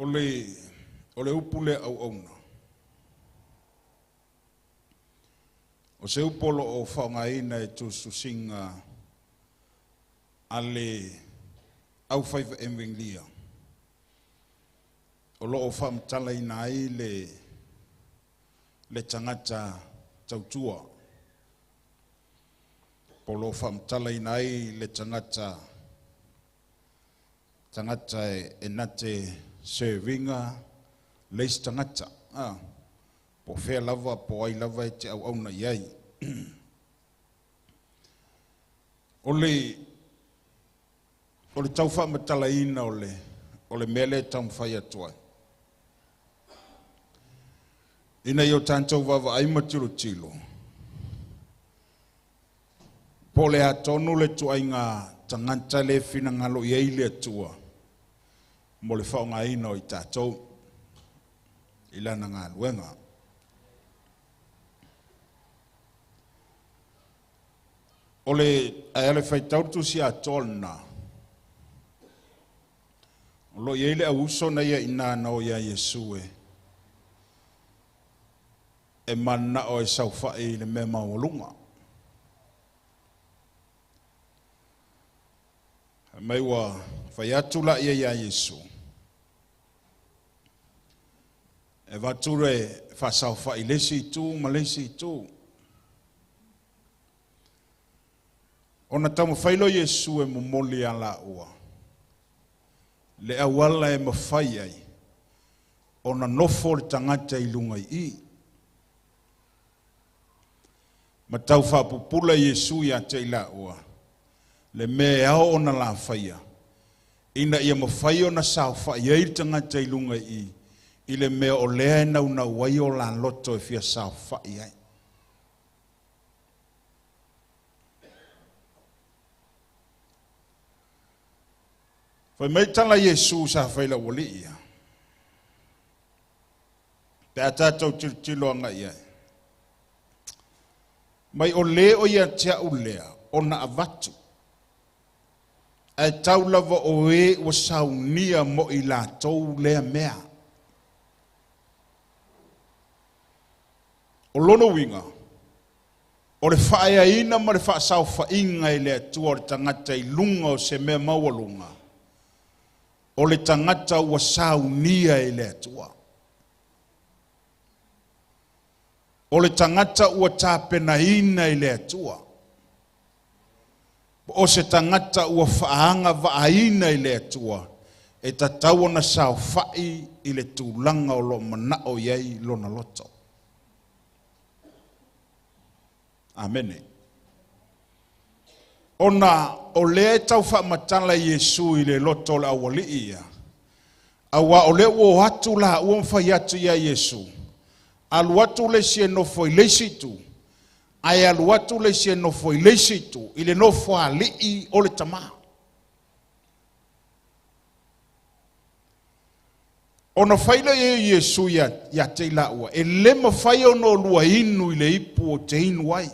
ole upule au ona. O se upolo o whaongaina e tu susinga ale au whaiva emwinglia. O lo o whaamtala ina ai le tangata tautua. O lo whaamtala ina ai le tangata e nate servinga leis tangata. Po whea lava, po ai lava e te au auna iai. Ole tau whaamatala ina ole mele tau mwhai atua. Ina i o tātou wawa ai matiro tilo. Po le atonu le tuai ngā tanganta le whina ngalo iei le atua. Mo le whaonga ina o i tātou. Ilana ngā luenga. Ole ale fai tautu si atolna. Lo iele a uso na ia ina na o ia Yesue. E mana o e saufai le me maulunga. Mai wa fai atu la ia Yesu. E vature fa saufai lesi tu, malesi tu. Ona tamu whailo Yesu e mumoli ala ua. Le awala e mawhai ai. Ona nofo le tangata i lunga i. Ma tau whapupula Yesu ia te ila ua. Le me ao ona la whaia. Ina ia mawhai ona sao whai ai tangata i lunga i. I le mea o lea nau na wai o la loto e fia sao whai ai. Fai mai tala Yesu sa whaila wali ia. Te atatau tilo anga ia. Mai o le o ia tia ulea, o na avatu. Ai tau lava o e o saunia mo i la tau lea mea. O lono winga. O le whaia ina ma le wha sau whainga i lea tua o le tangata i lunga o se mea mawalunga. O le tangata ua saunia e le atua. O le tangata ua tāpena ina e le atua. O se tangata ua whaanga vaaina e le atua. E tatau na sao whai i le tūlanga o lo manao iei lona loto. Amene. Ona o le tau whaamatala Yesu i le loto la awali ia. Awa o le o hatu la uam whai atu ia Yesu. Alu atu le sie nofo i leisitu. Ai alu atu le sie nofo i leisitu. I le nofo a lii o le tama. Ona whaila e Yesu ia te ila ua. E le ma whai ono lua inu i le ipu o te inu ai.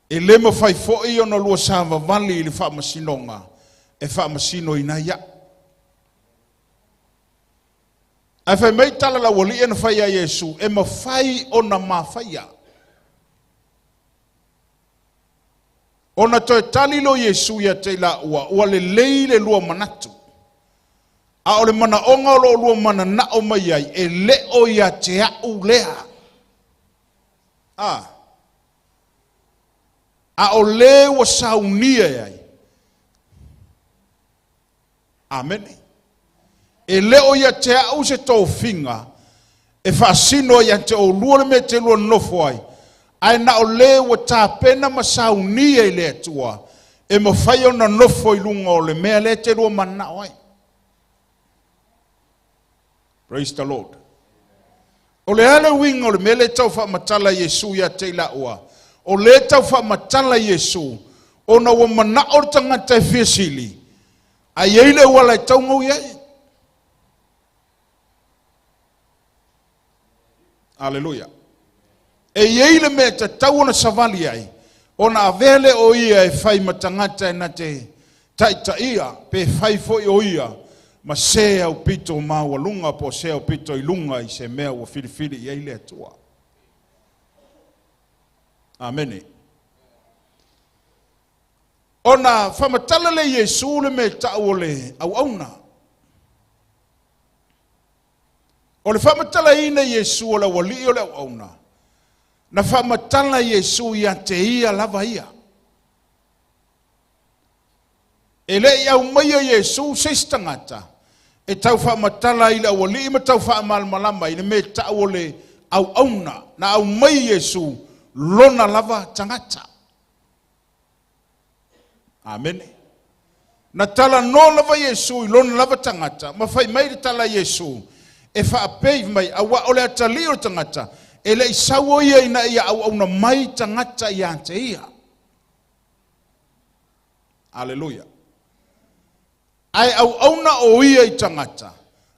E le ma fai fo'i ona lua sāwa vali i le whaamasinonga, e whaamasino ina ia. Ai whai mei tala la wali ena whai a Yesu, e ma fai ona ma whai a. Ona toi talilo Yesu ia te la ua le leile lua manatu. A o le mana onga o lua mana na o mai ai, e leo ia te au lea. A o le wa saunia ai. Amen. E leo ia te au se tau finga. E whaasino ia te o lua me te lua nofo ai. Ai na o le wa tā pena ma saunia i le atua. E ma whai ona nofo i lunga o le mea le te lua mana ai. Praise the Lord. O le ale winga o le mele tau whaamatala Yesu ia te ila ua. O le tau whaamatala Yesu, o na wa mana o tangata e whiasili, a yeile wala e tau ngau iei. Aleluia. E yeile me te tau ona savali ai, o na avele o ia e whai matangata e na te taita ia, pe whai foi o ia, ma se au pito maualunga po se au pito ilunga i se mea ua filifili i eile atua. Amene. Ona whamatala le Yesu le me tau o le au auna. O le whamatala ina Yesu o le wali o le au auna. Na whamatala Yesu ia te ia lava ia. E le iau maia Yesu seistangata. E tau whamatala i le wali ima tau whamalmalama i le me tau o le au auna. Na au mai Yesu lona lava tangata. Amen. Na tala no lava Yesu i lona lava tangata. Ma fai mai le tala Yesu. E whaapei mai awa ole atali o tangata. E le isawo ia ina ia au na mai tangata i ante ia. Aleluia. Ai au na o ia i tangata.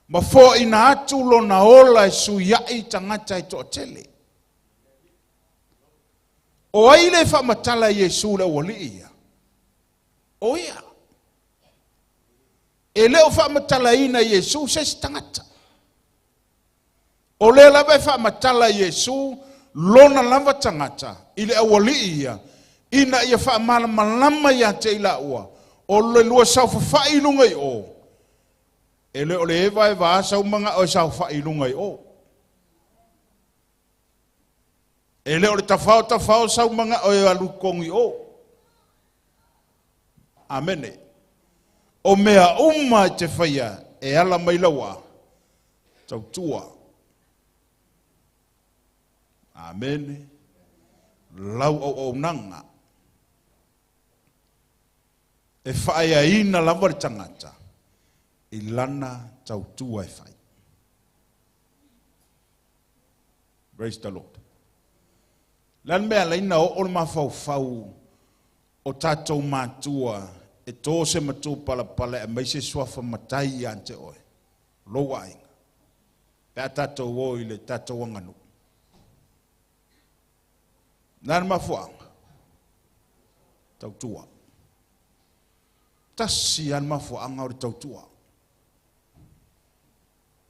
Ma fo ina atu lona ola e su ia i tangata i to tele. O ai le whamatala Yesu le wali ia. O ia. E leo whamatala ina Yesu se tangata. O le lawe whamatala Yesu lona lava tangata. Ile awali ia. Ina ia whamala malama ia te ila ua. O le lua saufa whailunga i o. E le o le ewa e vaasa umanga o saufa whailunga i o. E le o le tafao saumanga o e alukongi o. Amene. O mea umma te whaia e ala mailawa. Tautua. Amene. Lau o nanga. E whaia ina lava tangata. I lana tautua e whai. Praise the Lord. Lan mea leina o le mawhau o tātou mātua e tō se matu pala e maise swafa matai ante oe. Loa inga. Pea tātou o i le tātou anganu. Nan mafuanga. Tautua. Tasi an mafuanga o le tautua.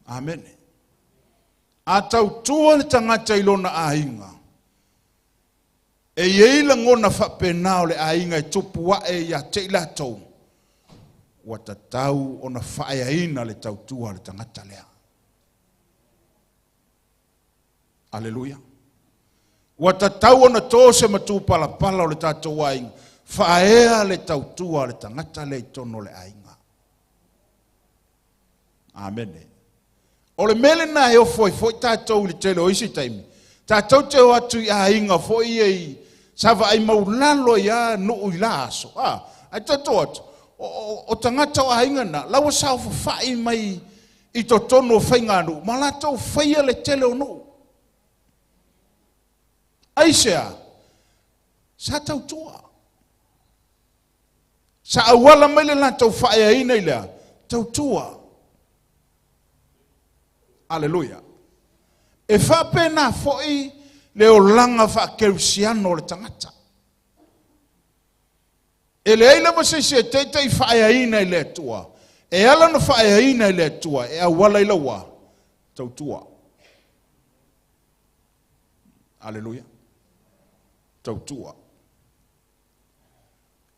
Amen. A tautua le tangata ilona a inga. E yeila ngona whapena o le ainga e tupu wa e ia te ila tau. Wa tatau o na whaia ina le tautua le tangata lea. Aleluia. Wa tatau o na tōse matu pala o le tātou ainga. Whaea le tautua le tangata le tono le ainga. Amen. O le mele na e o foi tātou le tele o isi taimi. Tātou te o atu i ainga foi e sava ai maulalo ia no i laso. Ai tatou atu. O tangata o ainga na. Lawa sao whai mai i to tono whainga anu. Ma la tau whaia le tele o no. Ai sea. Sa tautua. Sa awala mai le la tau whaia ina i lea. Tautua. Aleluia. E whapena foi le o langa whakerusiano le tangata. E le eila mase se teitei whaia ina i le tua. E ala no whaia ina i le tua. E awala ila wa. Tautua. Aleluia. Tautua.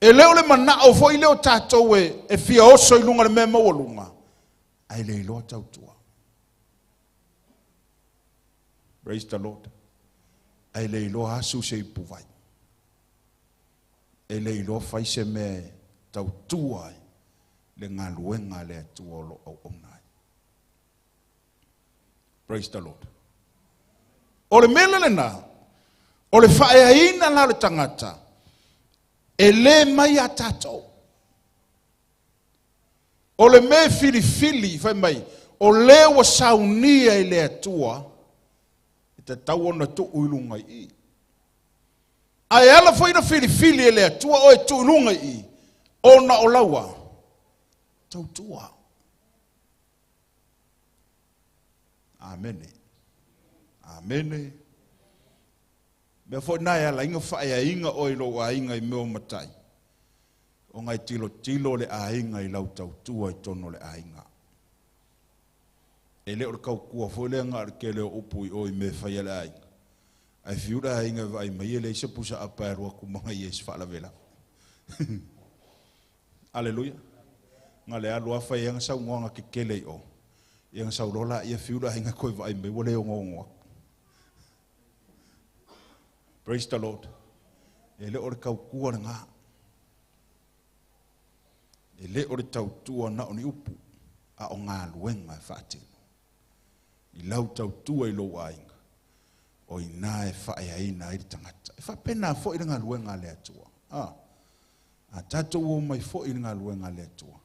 E leo le mana o foi leo tātou e fia oso i lunga le mea mawalunga. Ai le iloa tautua. Praise the Lord. Ai le iloa asu se ipuvai. E le iloa fai se me tautua le ngā luenga le atua lo au onai. Praise the Lord. O le mele le na. O le whaea ina la le tangata. E le mai a tātou. O le me fili fai mai. O le wa saunia i le atua. E te tau ona tu uilunga i. Ai ala foi na fili e le atua o e tu uilunga i. Ona o laua. Tautua. Amene. Amene. Me foi nai ala inga whaia inga o ilo a inga i meo matai. O ngai tilo le a inga i lau tautua i tono le a inga. e le o le kaukua fo le ngā ke le upu i oi me whai ala ai. Ai whiura inga vai mai e le isa pusa apa e roa kumanga i esi whaala vela. Aleluia. Ngā le alu awhai anga sau ngoanga ke kele i o. Ianga sau rola ia whiura inga koe vai mai wale o ngongoa. Praise the Lord. E le o le kaukua na ngā. E le o le tautua na o ni upu. A o ngā luenga e whaatino. I lau tautua i lo ainga. O i nā e whae aina i tangata. E whapena fo i ngā luenga le atua. A tatou o mai fo i ngā luenga le atua.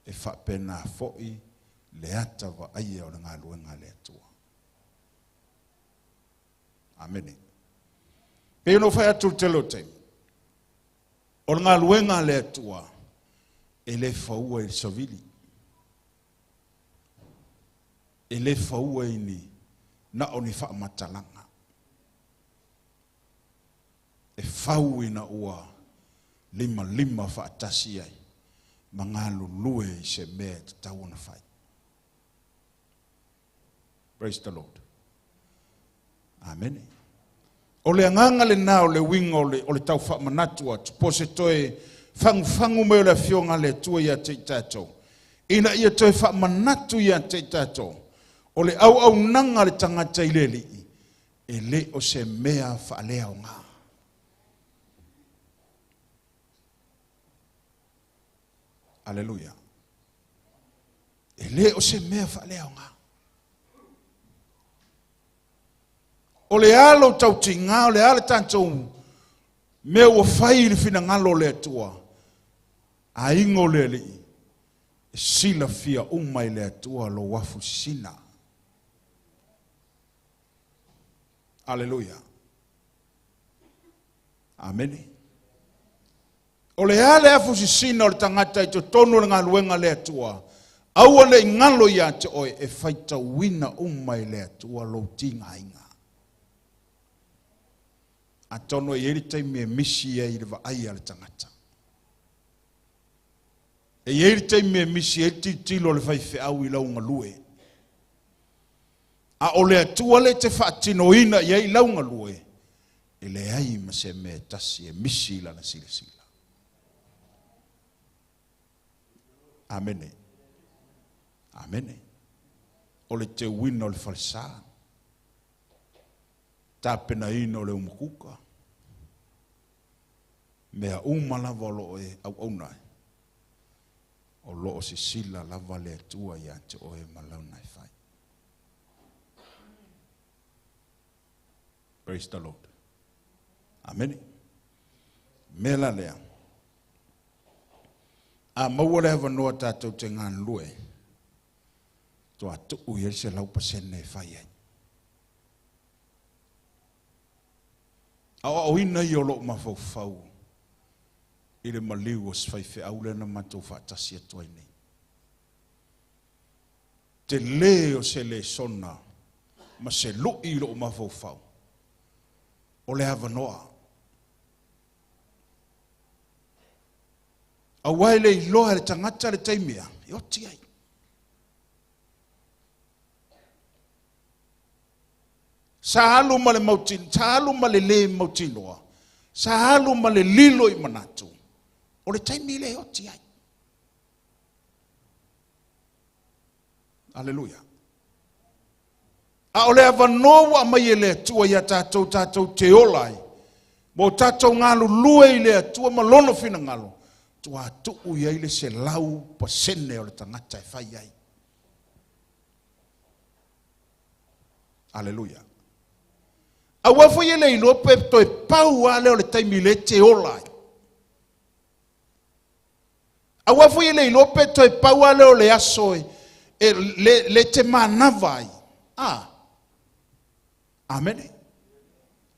E whapena fo i le atawa aia o ngā luenga le atua. Amene. Peo no whai atu te lote. O ngā luenga le atua. E le whaua i savili. E le whaua i ni na o ni whaamatalanga. E whau i na ua lima whaatasi ai. Ma ngā lulue i se mea te tau na whai. Praise the Lord. Amen. O le anganga le nā o le winga o le tau whaamanatua. Tupo se toe fangu me o le fionga le tua ia te tatou. Ina ia toe whaamanatu ia te tatou. O le au nanga le tangata i leli. E le o se mea whaalea o ngā. Aleluia. E le o se mea whaalea o ngā. O le alo tau tinga, o le ale tantou mea ua whai le fina ngalo le atua. A ingo le li. E sila fia umai le atua lo wafu sina. Aleluia. Amen. O le ale afu sina o le tangata i to tonu le ngā luenga le atua. Aua le ngalo ia te oe e whaita wina umai le atua lo tinga inga. A tono i eritai me misi e i le vaai ale tangata. E eritai me misi e tilo le whaife au i launga lue. A o le atua le te whaatino ina i ei launga lue. E le ai ma se me tasi e misi la na sila sila. Amene. Amene. O le te wina o le falsa. Tapena ino le umukuka. Mea umalava lo e au aunai. O lo o si sila lava le atua ia te oe malaunai fai. Praise the Lord. Amen. Mela lea. A maua le hava noa tātou te ngan lue. Toa tuu i se lau pasene fai ai. Au ina i o lo mawhau i le maliu o swaife au le na matou whaatasi atua i nei. Te le o se le sona ma se lo i lo mawhau. O le hava noa. A wai le iloa le tangata le taimia. I oti ai. Sa halu ma le mautin, sa halu ma le mautinoa. Sa halu ma le lilo i manatu. O le taimi le oti ai. Aleluia. A o le avanoa mai e le atua ia tātou te olai. Mo tātou ngalu lue i le atua ma lono fina ngalo. Tua tuu ia ile se lau pasene o le tangata e whai ai. Aleluia. A wafo ia le ilo pe toi pau ale o le taimi le te olai. A wafo ia le ilo pe toi pau ale o le asoi e le te manavai. Amen.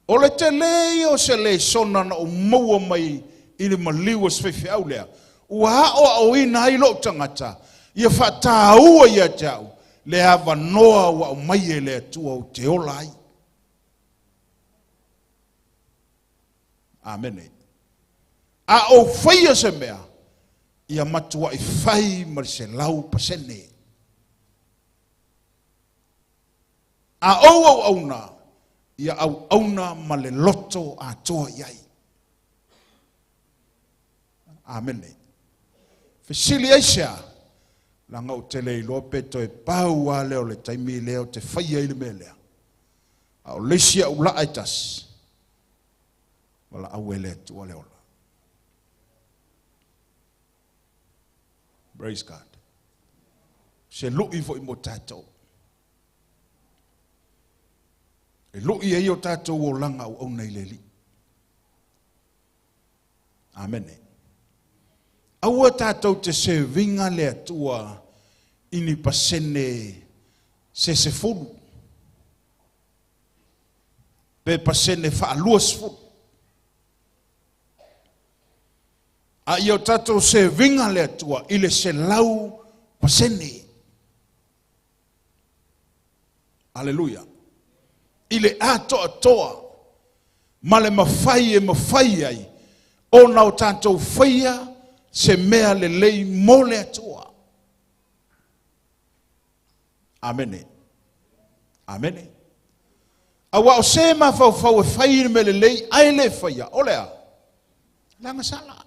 O le te lei o se le sona na o maua mai i le maliu o swaife au lea. Ua hao ina ai lo tangata. Ia whata ua ia tau. Le hava noa wa o mai e le atua o te olai. Amen. A o whaia se mea. Ia matua i whai mar se lau pasene. A au auna, ia au auna ma le loto a toa iai. Amene. Fesili aisha, langa o te lei lope to e pau a leo le taimi leo te whaia ili melea. A o lesia u la aitas. Wala au ele tua leo la. Praise God. Se lui fo i mo tātou. E lui e i o tātou o langa o nei le li. Amene. Aua tātou te se vinga le atua ini pasene se fulu. Pe pasene wha aluas fulu. A i o tātou se vinga le atua ile se lau pasene. Aleluia. Ile ato atoa. Male mawhai e mawhai ai. O nau tātou whaia se mea le lei mole atua. Amene. Amene. Awa o se ma fau e whai me le lei ai le whaia. Olea. Langa sala.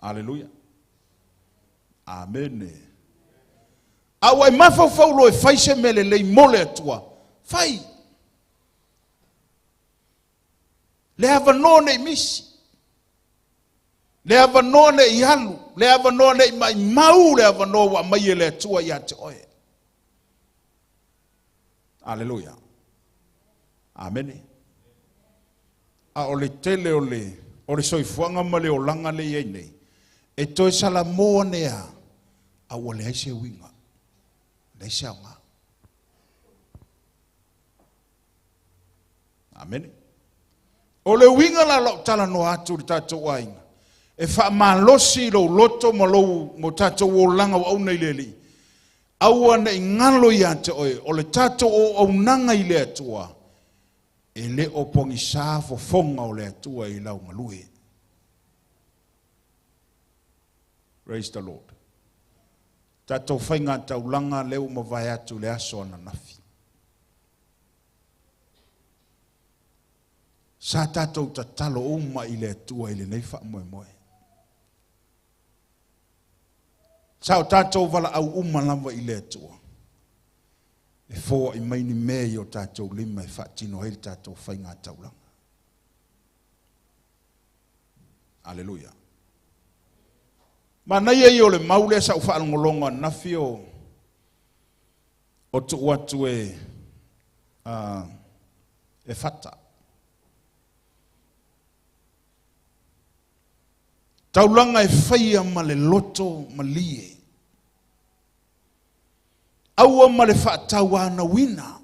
Aleluia. Amene. Awa e mafau lo e whai se me le lei mole atua. Whai. Le hava none i misi. Le hava none i halu. Le hava none i mai mau. Le hava none wa mai e le atua i ate oe. Aleluia. Amene. A o le tele o le soifuanga ma le o langa le iei nei. E toi sala moa nea. A o le aise winga. Le aise aunga. Amene. O le winga la lau tala no atu li tātou ainga. E wha malosi lo loto ma lou mo tātou o langa o au nei leli. Aua na ingalo i ate oe. O le tātou o au nanga i le atua. E le o pongi sāfo fonga o le atua i lau malue. Praise the Lord. Tātou whainga tau langa leo ma vai atu le aso ana nafi. Sa tātou ta talo uma i le atua i le nei wha moe moe. Sa o tātou wala au uma lamba i le atua. E fōa i maini mea i o tātou lima e wha tino hei tātou whainga taulanga. Aleluia. Ma nei e i o le maule sa u wha alongolonga nafi o tu watu e whata. Taulanga e whaia ma le loto ma lie. Aua ma le whaataua na wina.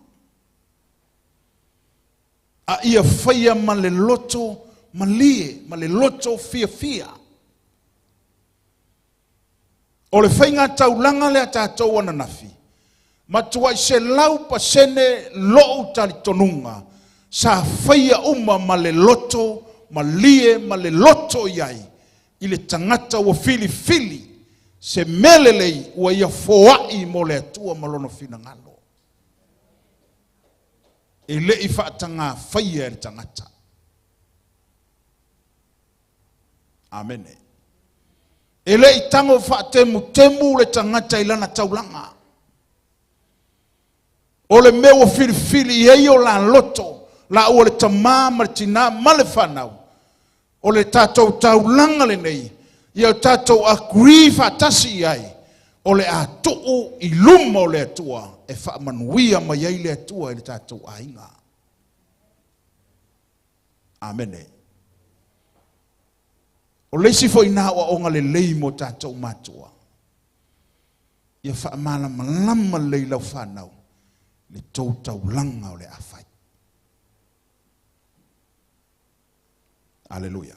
A ia whaia ma le loto ma lie, ma le loto fia fia. O le whainga taulanga le a tātou ana nafi. Ma tua i se lau pa sene loo tali tonunga. Sa whaia uma ma le loto ma lie ma le loto iai. I le tangata wa fili fili se melelei wa ia foai mo le atua malono fina ngalo. E le i whaatanga whaia e tangata. Amene. E le i tango whaatemu temu le tangata ilana taulanga. O le mea wa fili fili i eio la loto la ua le tamā martina male whanau. O le tātou taulanga le nei, i au tātou agree whatasi ai, o le atuu i luma o le atua, e whaamanuia mai ai le atua i le tātou ainga. Amene. O leisi fo ina wa onga le lei mo tātou matua. Ia whaamana malama lei lau whanau, le tau taulanga o le awhai. Aleluia.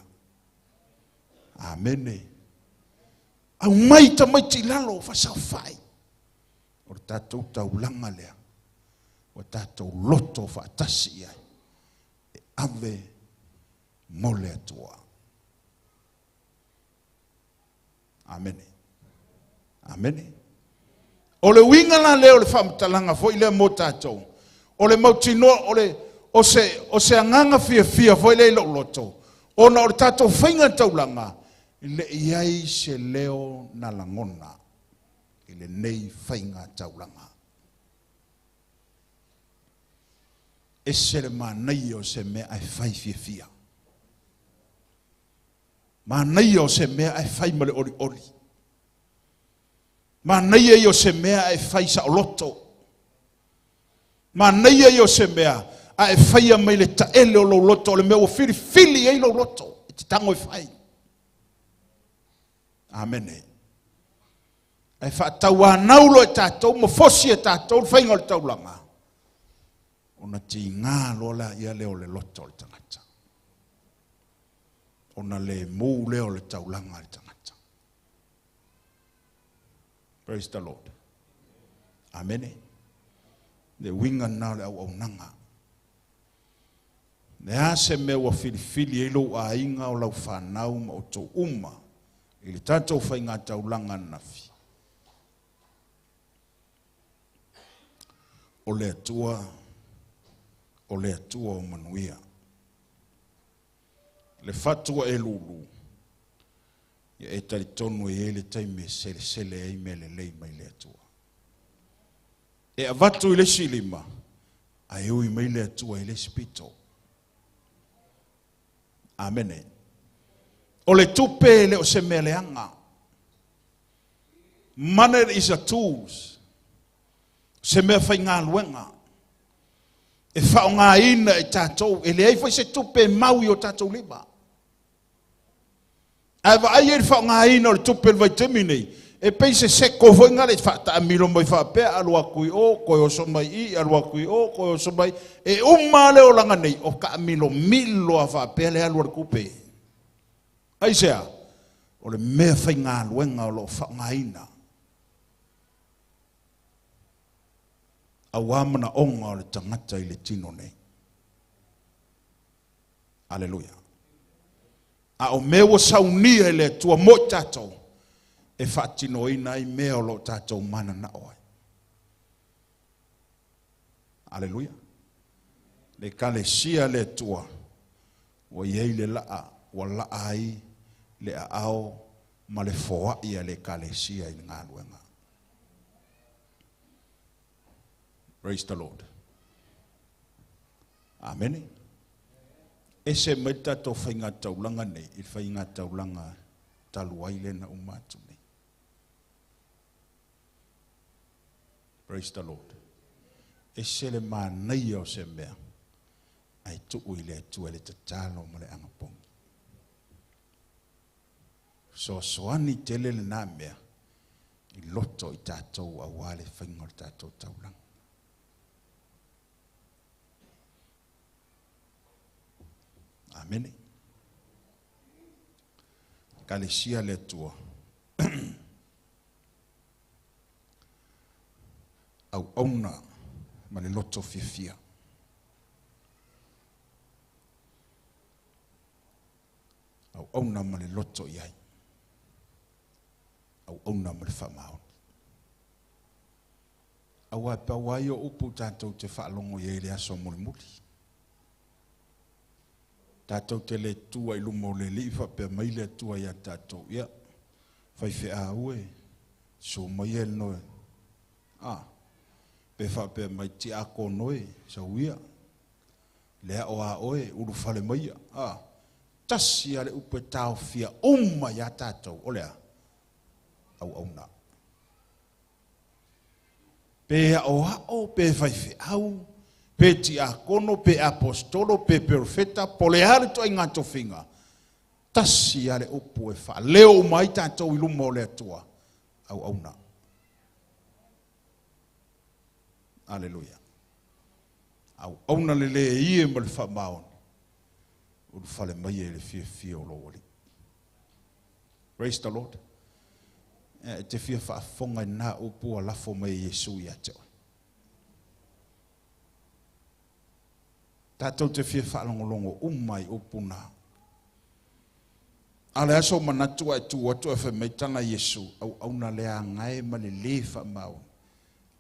Amene. Au mai ta mai ti lalo fa sa fai. O tātou taulanga lea. O tātou loto fa tasi ai. E ave mole atua. Amene. Amene. O le winga la leo le whamtalanga fo ile mo tātou. O le mautino, o se anganga fia fo ile ilo loto. O na o le tātou whainga taulanga. Ile iai se leo na langona. Ile nei whainga taulanga. E se le manai o se mea ai whai fia. Manai o se mea ai whai male ori. Manai e o se mea e whai sa o loto. Manai e o se mea a e whai a mai le taele o lo loto. O le mea o fili e lo loto. E te tango e whai. Amen. E whaatau a naulo e tātou. Mo fosi e tātou. Whainga o le taulanga. O na ti ngā lola ia leo le loto o le tangata. O na le mou leo le taulanga le tangata. Praise the Lord. Amen. Le winga na le au nanga. Le ase me wa filifili e lo a inga o lau whanau ma o tō uma. I le tātou whainga taulanga nafi. O le atua o manuia. Le fatua e lulu. Ia e tari tonu e ele taime sele e me le lei mai le atua. E avatu i le silima, a e ui mai le atua i le spito. Amene. O le tupe le o se me le anga. Money is a tools. Se me fai ngā luenga. E whao ngā ina e tātou, e le ei fai se tupe maui o tātou liba. Ava ai e whao ngā ina o le tupe vai temi nei. E pei se ko foi ngā le whata amilo mai whapea alua kui o, koe o somai i, alua kui o, koe o somai. E umale o langa nei, o ka amilo milo a whapea le alua kupe. Ai sea, o le mea whai ngā luenga o lo whao ngā ina. A wamana onga o le tangata i le tino nei. Aleluia. A o mewa saunia i le tua mo tātou. E whaatino ina i mea o lo tātou mana na oai. Aleluia. Le kale sia le tua. Wa iei le laa, wa laa ai, le a ao, ma le foa ia le kale sia i ngā luenga. Praise the Lord. Amen. E se meta to whainga taulanga nei, i whainga taulanga taluaile na umatu nei. Praise the Lord. E se le mānei o se mea, ai tuu i le tua le tatalo ma le angapongi. So soani tele le nā mea, i loto i tātou a wale whainga o tātou taulanga. Amen. Kalesia le tua. Au ona ma le loto fifia. Au ona ma le loto iai. Au ona ma le whamao. Au a pawai o upu tātou te whaalongo i le aso muli. Tātou te le tua i lumo le li whapea mai le tua ia tātou ia. Whai whea ue, so mai el noe. Pe whapea mai ti ako noe, sa uia. Lea o a oe, uru whale mai ia. Tasi ale upe tau fia umma ia tātou, olea. Au na. Pe o hao, pe whai whea au. Pe ti akono, pe apostolo, pe profeta, pole hare to inga to finga. Tasi ale upu e wha. Leo mai tātou ilumo le atua. Au na. Aleluia. Au na le le ie ma le wha maon. Uru whale mai e le fia o lo wali. Praise the Lord. Te fia wha fonga na upu a lafo mai Yesu i ateo. Tātou te fia whaalongolongo umai upuna. Ale aso manatua e tu watu e whamaitanga Yesu au na lea ngai ma le le whamau.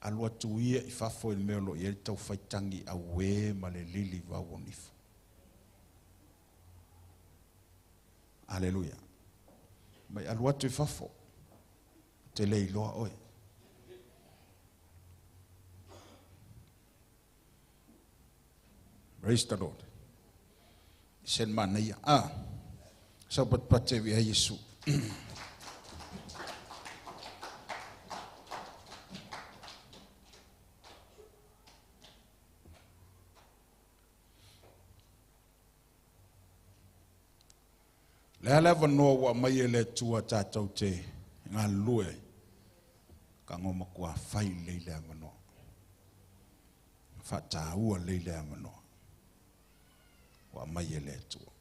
alua tuia I fafo il melo I tau whaitangi a we ma le lili wawonifu. Aleluia. Mai alua tu I fafo. Te lei loa oe. Praise the Lord. Sen manaya. Sabat pate via Yesu. Le ala vanoa wa mai ele tua tātou te ngā lue ka ngoma kua whai leile a manoa. Whataua leile a manoa. Wa mai ele tua.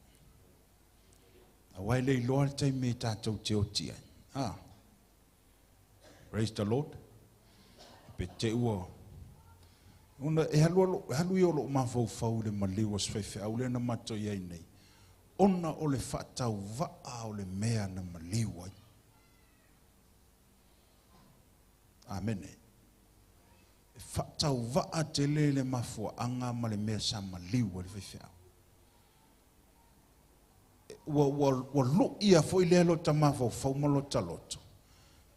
A wai lei loa le taime tātou te o tia. Praise the Lord. Pe te ua. Una e halu I olo mawhau le maliwa sweife au le na mato iai nei. Ona o le whatau waa o le mea na maliwa. Amen. Whatau waa te le mafua anga ma le mea sa maliwa le whiwhia. Wa lu ia fo I le alo ta mawhau fau malo ta loto.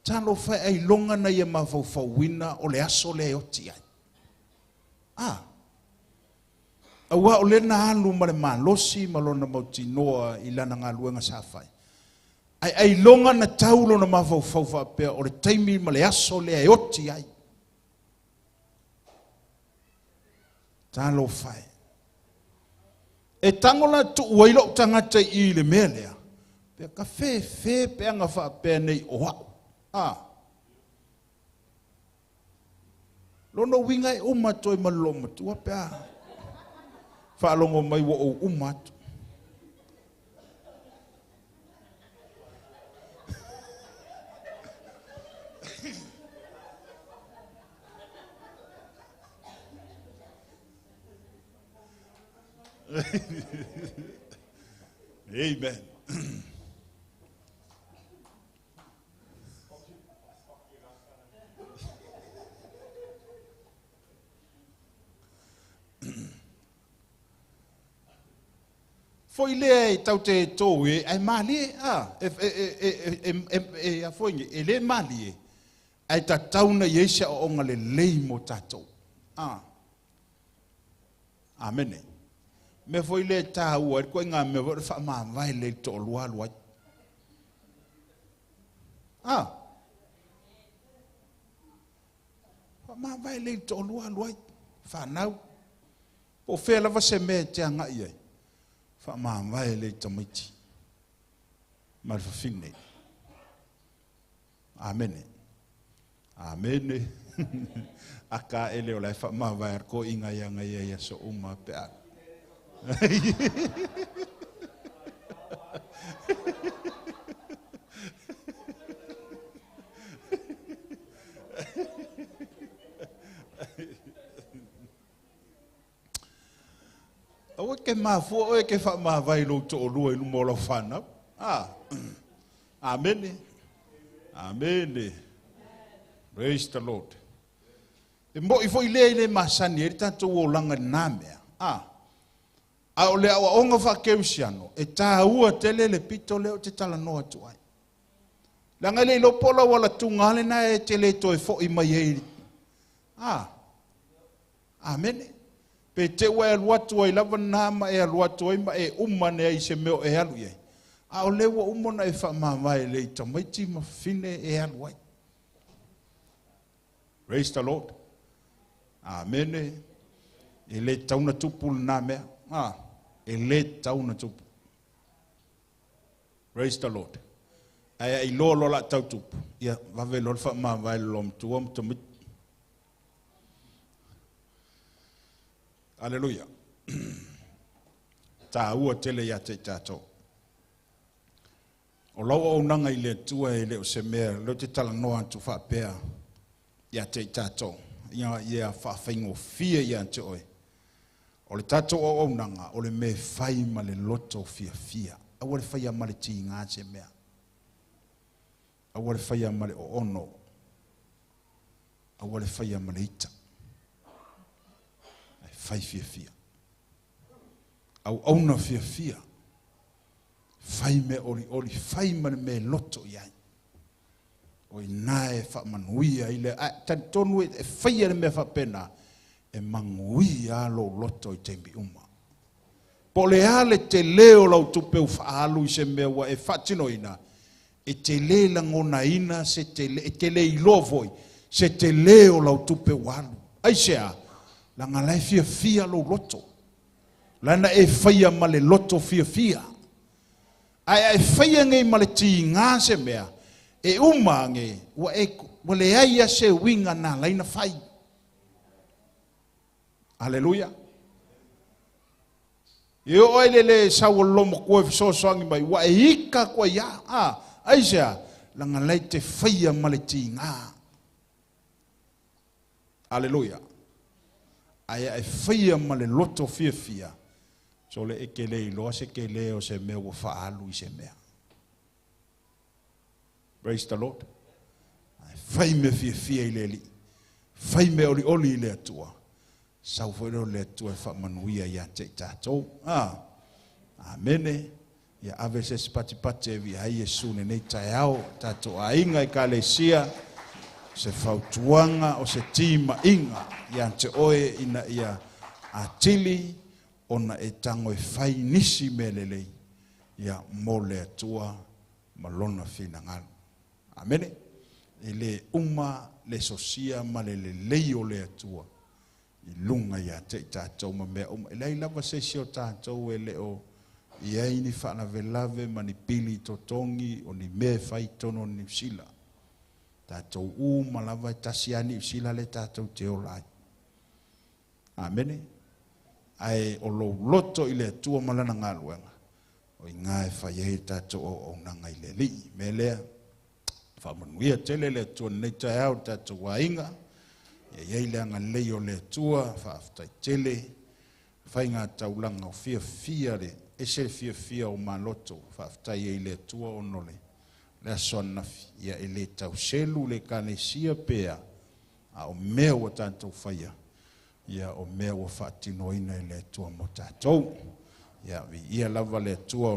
Talo whai ai longa na ia mawhau fau wina o le aso le oti ai. Awa o le na alu ma le malosi ma lona mauti noa I lana ngā luenga sa whai. Ai longa na taulo na mawhau fau whapea o le taimi ma le aso le ai oti ai. Talo whai. E tangola tu wailo tangata I le mea lea. Pea ka fe pea ngā whapea nei o hau. Lono winga I umato I maloma tua pea. Whaalongo mai wa o umatu. Amen. Foi le tau te tō ai mali a foi le mali ai ta tauna Yesu o nga le lei mo tatou. Amen. Me foi le tau ko nga me fa ma vai le to lua lua. Fa ma vai le to lua lua fa nau. Po fe la va se me te nga ia. Fa ma vai le tamiti. Mal fa finne. Amen. Amen. Aka ele o lai fa ma vai ko inga ia so uma pe a. O ke mafu o ke fa ma vai lo to lo I mo lo fana. Amen. Amen. Praise the Lord. E mo I foi le masani e tanto o langa na mea. A o le awa onga fa keusiano e ta ua tele le pito leo te tala noa tu ai. Langa le lo pola wala tungale na e tele to e fo I mai e. Amen. Pe te wa e luatu ai lava nama e luatu ai ma e umane ai se meo e alu ye. A o le wa umona e fa mamai le tamaiti ma fine e alu ai. Praise the Lord. Amen. E le tauna tupu na mea. E le tauna tupu. Praise the Lord. Ai lo la tau tupu. Ia vave lo fa mamai lo mtua mtamit. Hallelujah. Ta ua tele ya te tato. O lau o nanga I le tua I le o se mea, lo te tala noa tu wha pēa ya te tato. Ia wha whaingo fia ia te oe. O le tato o nanga, o le me whai ma le loto fia. Awa le whai ma le ti ngā te mea. Awa le whai ma le o ono. Aua le whaia maleita. Whai fia. Au na fia. Whai me ori, whai me loto iai. O i nae whamanuia i le, tonu e whaia le me whapena, e manguia lo loto i te uma. Po le ale te leo lau tupe u whaalu i se mea wa e whatino ina, e te le langona ina, e te le ilovoi, se te leo lau tupe walu. Aisea, langa lai fia lo loto. Lana e whaia ma le loto fia. Ai whaia ngei ma le ti ngā se mea, e uma nge, wa le aia se winga na laina whai. Haleluia. Io oile le sawa lomo koe fisosoangi mai, wa e ika koe ia, aisea, langa lai te whaia ma le ti ngā. Haleluia. Ai whaia ma le loto fia. So le eke le iloa se ke leo se mea wa whaalu i se mea. Praise the Lord. Whai me fia i le li. Whai me oli i le atua. Sau whaero le atua e whamanuia ia te tātou. Amene. Ia ave se spati e vi hai Yesu ne nei tai au. Tātou a inga i ka le sia. Se whautuanga o se tima inga. Ia te oe ina ia atili. Ona e tango e whai nisi me lelei. Ia mo le atua malona fina ngalu. Amene. E le uma le sosia ma le leio le atua. I lunga ia te tātou ma mea uma. E lei lava se si o tātou e leo. Ia ini whana velave ma ni pili totongi o ni me whai tono ni sila. Tātou ma lava e tasiani sila le tātou te olai. Amene. Ai o lo loto i le atua malana ngaluenga. O i ngā e whai e tātou o nanga i le li. Me lea. Whamanuia tele le atua nei tai au tātou wa inga. Ia le anga leo le atua, whaaftai tele. Whai ngā taulanga o fia le. Ese fia o maloto. Whaaftai e le atua o nole. Le asoan nafi. Ia e le tau selu le kane sia pea. A o mea wa tātou whaia. Ia o mea wa whaatino ina e le atua mo tātou. Ia lava le atua